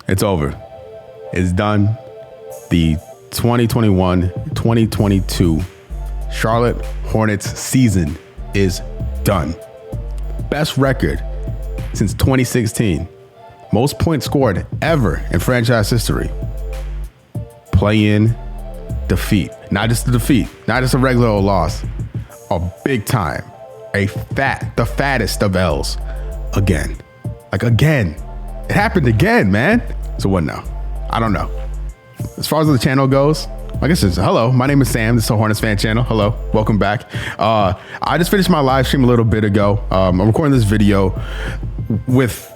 It's over. It's done. The 2021-2022 Charlotte Hornets season is done. Best record since 2016. Most points scored ever in franchise history. Play-in defeat. Not just a defeat. Not just a regular old loss. A big time. The fattest of L's. Again. Again. It happened again, man. So what now? I don't know. As far as the channel goes, I guess it's hello. My name is Sam. This is a Hornets fan channel. Hello. Welcome back. I just finished my live stream a little bit ago. I'm recording this video with,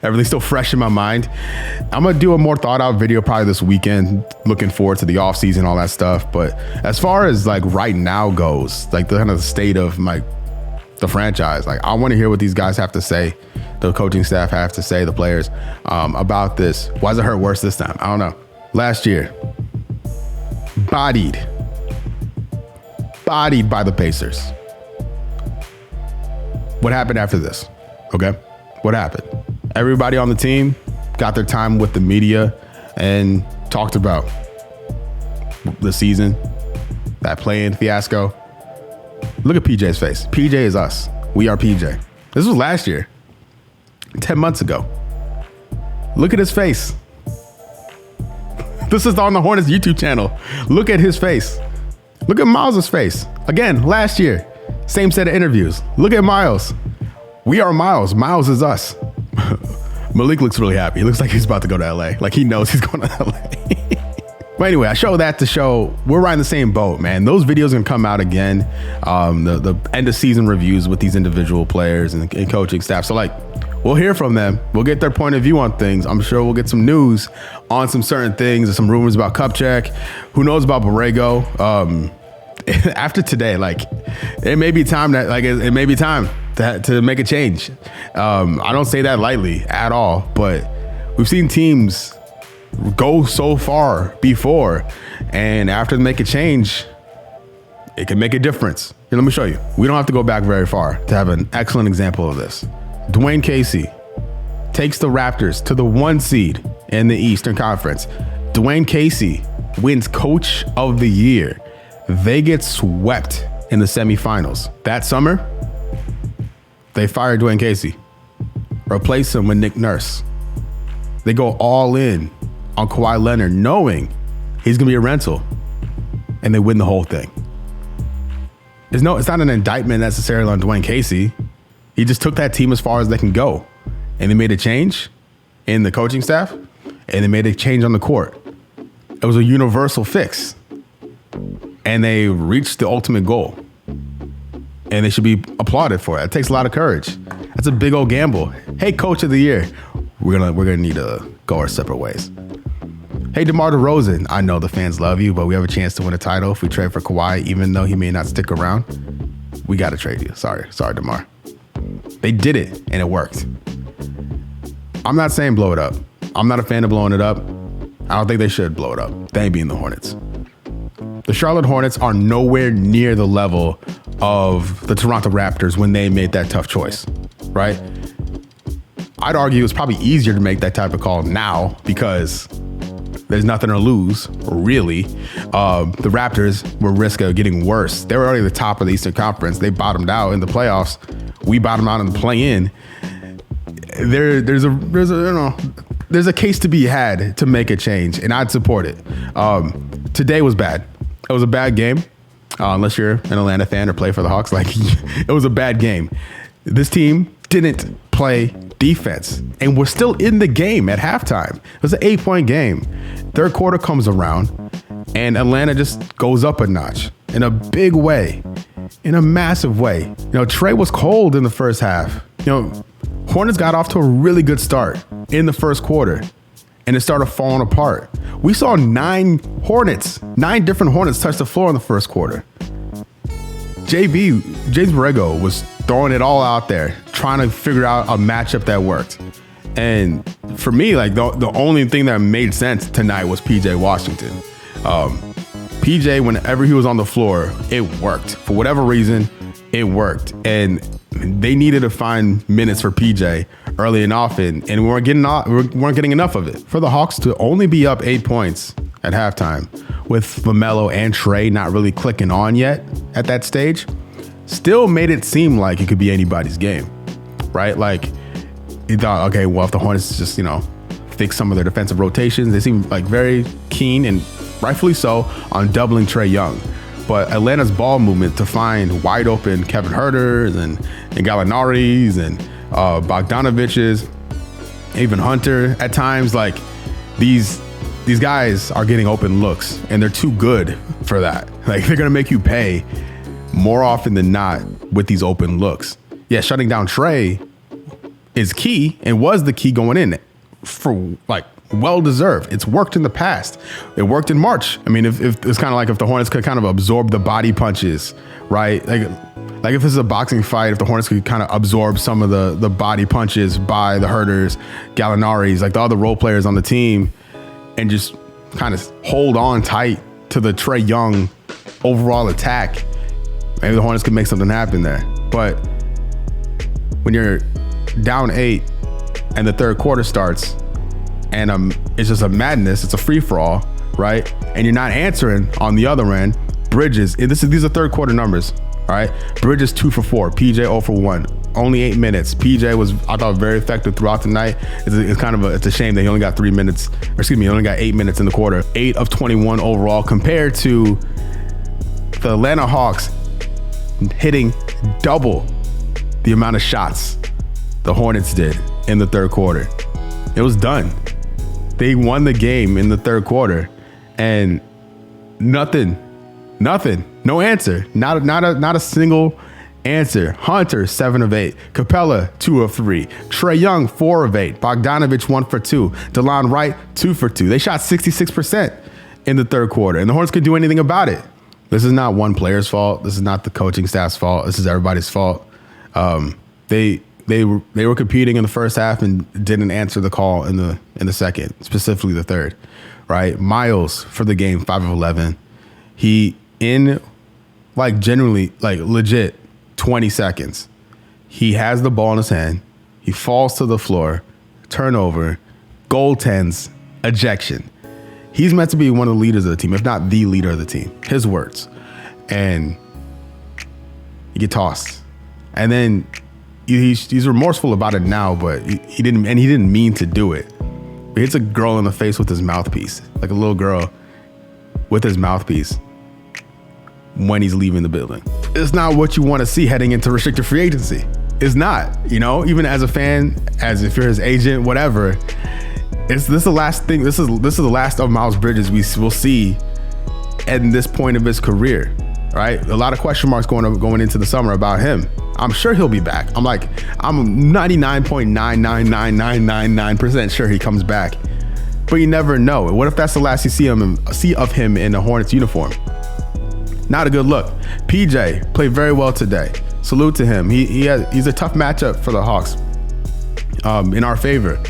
everything's still fresh in my mind. I'm going to do a more thought out video probably this weekend. Looking forward to the off season, all that stuff. But as far as right now goes, the kind of the state of the franchise, I want to hear what these guys have to say. The coaching staff have to say, the players, about this. Why does it hurt worse this time? I don't know. Last year, bodied by the Pacers. What happened after this? Okay. What happened? Everybody on the team got their time with the media and talked about the season, that play-in fiasco. Look at PJ's face. PJ is us. We are PJ. This was last year, 10 months ago. Look at his face. This is on the Hornets YouTube channel. Look at his face. Look at Miles's face. Again, last year, same set of interviews. Look at Miles. We are Miles. Miles is us. Malik looks really happy. He looks like he's about to go to LA. He knows he's going to LA. But anyway, I show that to show we're riding the same boat, man. Those videos are gonna come out again. The end of season reviews with these individual players and coaching staff. So we'll hear from them. We'll get their point of view on things. I'm sure we'll get some news on some certain things and some rumors about Kupchak. Who knows about Borrego? After today, it may be time it may be time to make a change. I don't say that lightly at all, but we've seen teams go so far before, and after they make a change, it can make a difference. Here, let me show you. We don't have to go back very far to have an excellent example of this. Dwayne Casey takes the Raptors to the 1 seed in the Eastern Conference. Dwayne Casey wins Coach of the Year. They get swept in the semifinals. That summer, they fired Dwayne Casey, replace him with Nick Nurse. They go all in on Kawhi Leonard, knowing he's going to be a rental, and they win the whole thing. It's not an indictment necessarily on Dwayne Casey. He just took that team as far as they can go, and they made a change in the coaching staff, and they made a change on the court. It was a universal fix, and they reached the ultimate goal, and they should be applauded for it. It takes a lot of courage. That's a big old gamble. Hey, Coach of the Year, we're gonna need to go our separate ways. Hey, DeMar DeRozan, I know the fans love you, but we have a chance to win a title if we trade for Kawhi, even though he may not stick around. We got to trade you. Sorry, DeMar. They did it, and it worked. I'm not saying blow it up. I'm not a fan of blowing it up. I don't think they should blow it up. They ain't being the Hornets. The Charlotte Hornets are nowhere near the level of the Toronto Raptors when they made that tough choice, right? I'd argue it's probably easier to make that type of call now because there's nothing to lose, really. The Raptors were risk of getting worse. They were already at the top of the Eastern Conference. They bottomed out in the playoffs. We bottomed out in the play-in. There's a case to be had to make a change, and I'd support it. Today was bad. It was a bad game, unless you're an Atlanta fan or play for the Hawks. It was a bad game. This team didn't play defense, and we're still in the game at halftime. It was an 8-point game. Third quarter comes around, and Atlanta just goes up a notch in a big way, in a massive way. Trey was cold in the first half. Hornets got off to a really good start in the first quarter, and it started falling apart. We saw 9 different Hornets touch the floor in the first quarter. James Borrego was throwing it all out there, trying to figure out a matchup that worked. And for me, the only thing that made sense tonight was PJ Washington. PJ, whenever he was on the floor, it worked. For whatever reason, it worked. And they needed to find minutes for PJ early and often, and we weren't getting enough of it. For the Hawks to only be up 8 points at halftime, with LaMelo and Trey not really clicking on yet at that stage, still made it seem like it could be anybody's game, right? Like, you thought, okay, well, if the Hornets just, fix some of their defensive rotations, they seem like very keen, and rightfully so, on doubling Trae Young. But Atlanta's ball movement to find wide open Kevin Huerters and Gallinari's and Bogdanovich's, even Hunter at times, like these guys are getting open looks, and they're too good for that. Like, they're gonna make you pay more often than not with these open looks. Yeah, shutting down Trey is key and was the key going in for like well-deserved. It's worked in the past. It worked in March. I mean, if it's kind of like if the Hornets could kind of absorb the body punches, right? Like if this is a boxing fight, if the Hornets could kind of absorb some of the body punches by the Huerters, Gallinari's, like the other role players on the team, and just kind of hold on tight to the Trae Young overall attack, maybe the Hornets could make something happen there. But when you're down 8 and the third quarter starts, and it's just a madness, it's a free-for-all, right? And you're not answering on the other end. Bridges, these are third quarter numbers, all right? Bridges 2 for 4, PJ 0 for 1, only 8 minutes. PJ was, I thought, very effective throughout the night. It's a shame that he only got 3 minutes, he only got 8 minutes in the quarter. 8 of 21 overall, compared to the Atlanta Hawks hitting double the amount of shots the Hornets did in the third quarter. It was done. They won the game in the third quarter, and nothing, no answer, not a single answer. Hunter 7 of 8, Capella 2 of 3, Trae Young 4 of 8, Bogdanovich 1 for 2, DeLon Wright 2 for 2. They shot 66% in the third quarter, and the Hornets could do anything about it. This is not one player's fault. This is not the coaching staff's fault. This is everybody's fault. They were competing in the first half and didn't answer the call in the second, specifically the third, right? Miles for the game, 5 of 11. He genuinely, legit 20 seconds. He has the ball in his hand. He falls to the floor, turnover, goaltends, ejection. He's meant to be one of the leaders of the team, if not the leader of the team. His words. And you get tossed. And then he's remorseful about it now, but he didn't mean to do it. He hits a girl in the face with his mouthpiece, like a little girl with his mouthpiece when he's leaving the building. It's not what you want to see heading into restricted free agency. It's not, even as a fan, as if you're his agent, whatever. This is the last thing. This is the last of Miles Bridges we will see at this point of his career, right? A lot of question marks going into the summer about him. I'm sure he'll be back. I'm 99.99999% sure he comes back, but you never know. What if that's the last you see of him in a Hornets uniform? Not a good look. PJ played very well today. Salute to him. He's a tough matchup for the Hawks. In our favor.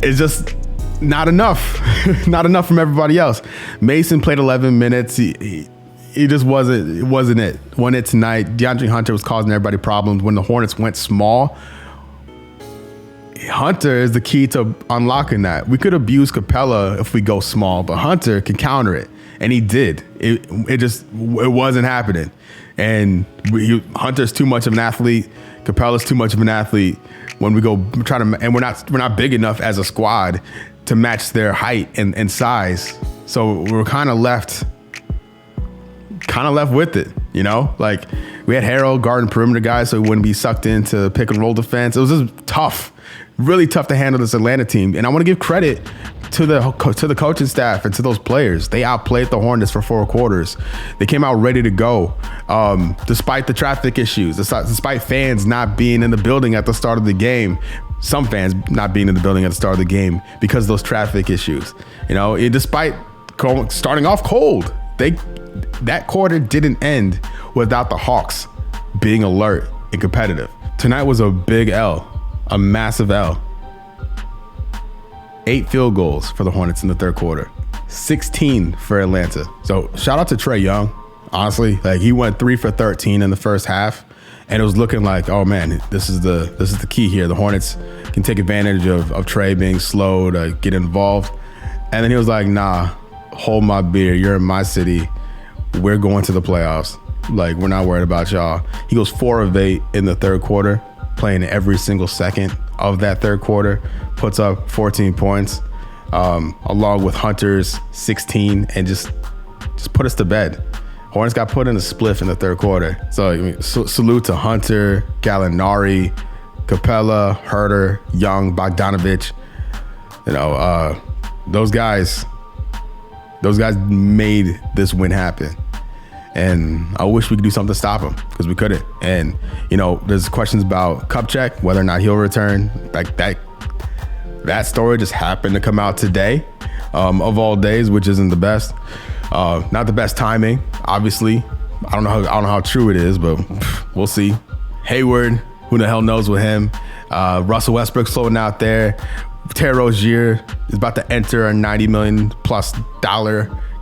It's just not enough. Not enough from everybody else. Mason played 11 minutes. He just wasn't it. Won it tonight. DeAndre Hunter was causing everybody problems. When the Hornets went small, Hunter is the key to unlocking that. We could abuse Capella if we go small, but Hunter can counter it. And he did. It wasn't happening. And Hunter's too much of an athlete. Capella's too much of an athlete. When we go and we're not big enough as a squad to match their height and size. So we're kind of left with it, Like, we had Harold guarding perimeter guys so he wouldn't be sucked into pick and roll defense. It was just tough, really tough to handle this Atlanta team. And I want to give credit to the coaching staff and to those players. They outplayed the Hornets for 4 quarters. They came out ready to go, despite the traffic issues, despite fans not being in the building at the start of the game. Some fans not being in the building at the start of the game because of those traffic issues. Despite starting off cold, that quarter didn't end without the Hawks being alert and competitive. Tonight was a big L, a massive L. 8 field goals for the Hornets in the third quarter, 16 for Atlanta. So shout out to Trae Young. Honestly, he went 3 for 13 in the first half, And it was looking like, oh man, this is the key here. The Hornets can take advantage of Trey being slow to get involved. And then he was like, nah, hold my beer. You're in my city. We're going to the playoffs. Like, we're not worried about y'all. He goes 4 of 8 in the third quarter, playing every single second of that third quarter, puts up 14 points, along with Hunter's 16, and just put us to bed. Hornets got put in a spliff in the third quarter. So, I mean, salute to Hunter, Gallinari, Capella, Herter, Young, Bogdanovich. You know, those guys made this win happen. And I wish we could do something to stop him, because we couldn't. And, you know, there's questions about Kupchak, whether or not he'll return. Like that story just happened to come out today, of all days, which isn't the best. Not the best timing, obviously. I don't know how true it is, but we'll see. Hayward, who the hell knows with him? Russell Westbrook's floating out there. Terry Rozier is about to enter a $90 million+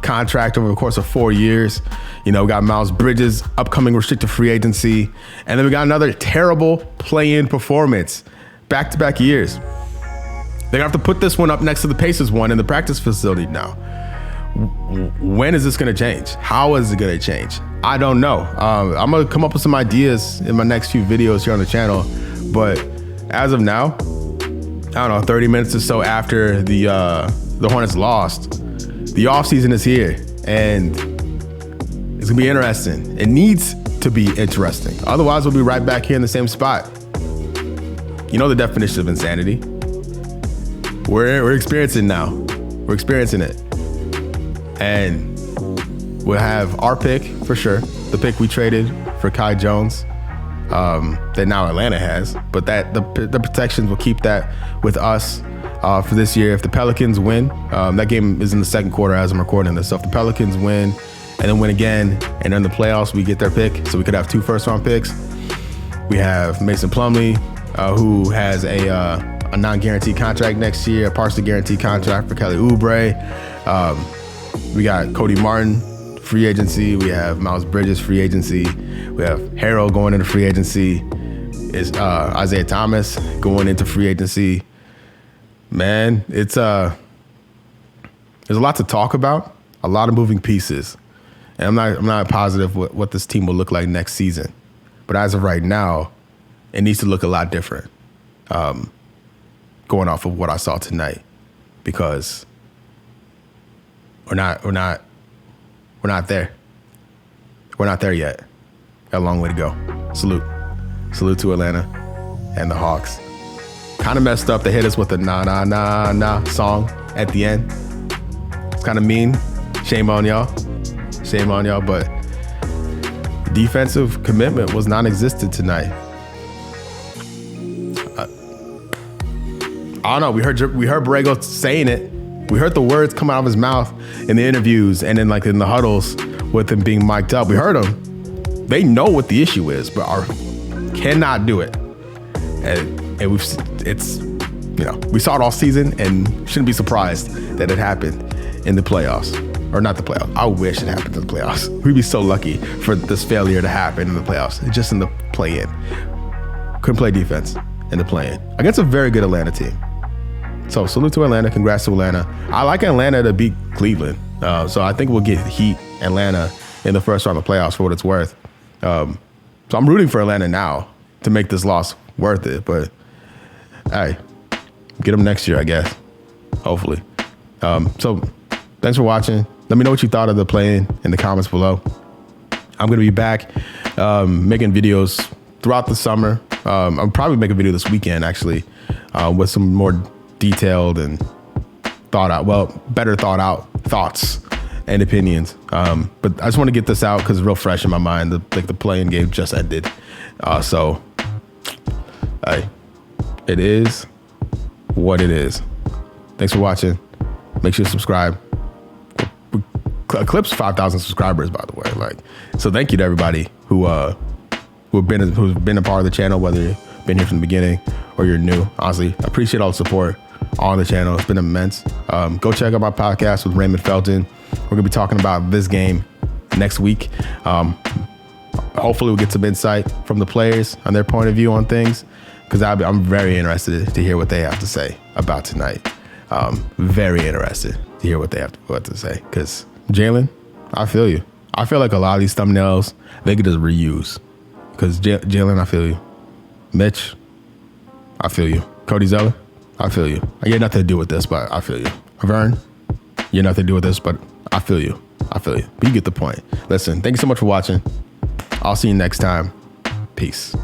contract over the course of 4 years. You know, we got Miles Bridges, upcoming restricted free agency. And then we got another terrible play-in performance, back-to-back years. They're gonna have to put this one up next to the Pacers one in the practice facility now. When is this gonna change? How is it gonna change? I don't know. I'm gonna come up with some ideas in my next few videos here on the channel. But as of now, I don't know, 30 minutes or so after the Hornets lost, the offseason is here, and it's gonna be interesting. It needs to be interesting. Otherwise, we'll be right back here in the same spot. You know the definition of insanity. We're experiencing now. We're experiencing it. And we'll have our pick for sure. The pick we traded for Kai Jones, that now Atlanta has. But that the protections will keep that with us for this year. If the Pelicans win, that game is in the second quarter as I'm recording this. So if the Pelicans win and then win again, and in the playoffs we get their pick, so we could have 2 first-round picks. We have Mason Plumlee, who has a non-guaranteed contract next year, a partially guaranteed contract for Kelly Oubre. We got Cody Martin, free agency. We have Miles Bridges, free agency. We have Harrell going into free agency. Is Isaiah Thomas going into free agency. Man, it's there's a lot to talk about, a lot of moving pieces. And I'm not positive what this team will look like next season. But as of right now, it needs to look a lot different. Going off of what I saw tonight, because we're not there. We're not there yet. Got a long way to go. Salute to Atlanta and the Hawks. Kind of messed up. They hit us with a na na na na song at the end. It's kind of mean. Shame on y'all. But defensive commitment was non-existent tonight. I don't know. We heard Borrego saying it. We heard the words come out of his mouth in the interviews and then like in the huddles with him being mic'd up. We heard him. They know what the issue is, but cannot do it. And we saw it all season and shouldn't be surprised that it happened in the playoffs. Or not the playoffs. I wish it happened in the playoffs. We'd be so lucky for this failure to happen in the playoffs. Just in the play-in. Couldn't play defense in the play-in against a very good Atlanta team. So salute to Atlanta. Congrats to Atlanta. I like Atlanta to beat Cleveland. So I think we'll get Heat Atlanta in the first round of the playoffs for what it's worth. So I'm rooting for Atlanta now to make this loss worth it. But hey, get them next year, I guess. Hopefully. So thanks for watching. Let me know what you thought of the play-in in the comments below. I'm going to be back making videos throughout the summer. I'll probably make a video this weekend, actually, with some more detailed and better thought out thoughts and opinions. But I just want to get this out because it's real fresh in my mind. The play-in game just ended. So, hey, it is what it is. Thanks for watching. Make sure to subscribe. Eclipse 5,000 subscribers, by the way. So thank you to everybody who's been a part of the channel, whether you've been here from the beginning or you're new. Honestly, I appreciate all the support on the channel. It's been immense. Go check out my podcast with Raymond Felton. We're gonna be talking about this game next week. hopefully we'll get some insight from the players on their point of view on things, because I'm very interested to hear what they have to say about tonight. Very interested to hear what they have to say, because Jalen, I feel you. I feel like a lot of these thumbnails, they could just reuse, because Jalen, I feel you. Mitch, I feel you. Cody Zeller, I feel you. You had nothing to do with this, but I feel you. Vern, you had nothing to do with this, but I feel you. I feel you. But you get the point. Listen, thank you so much for watching. I'll see you next time. Peace.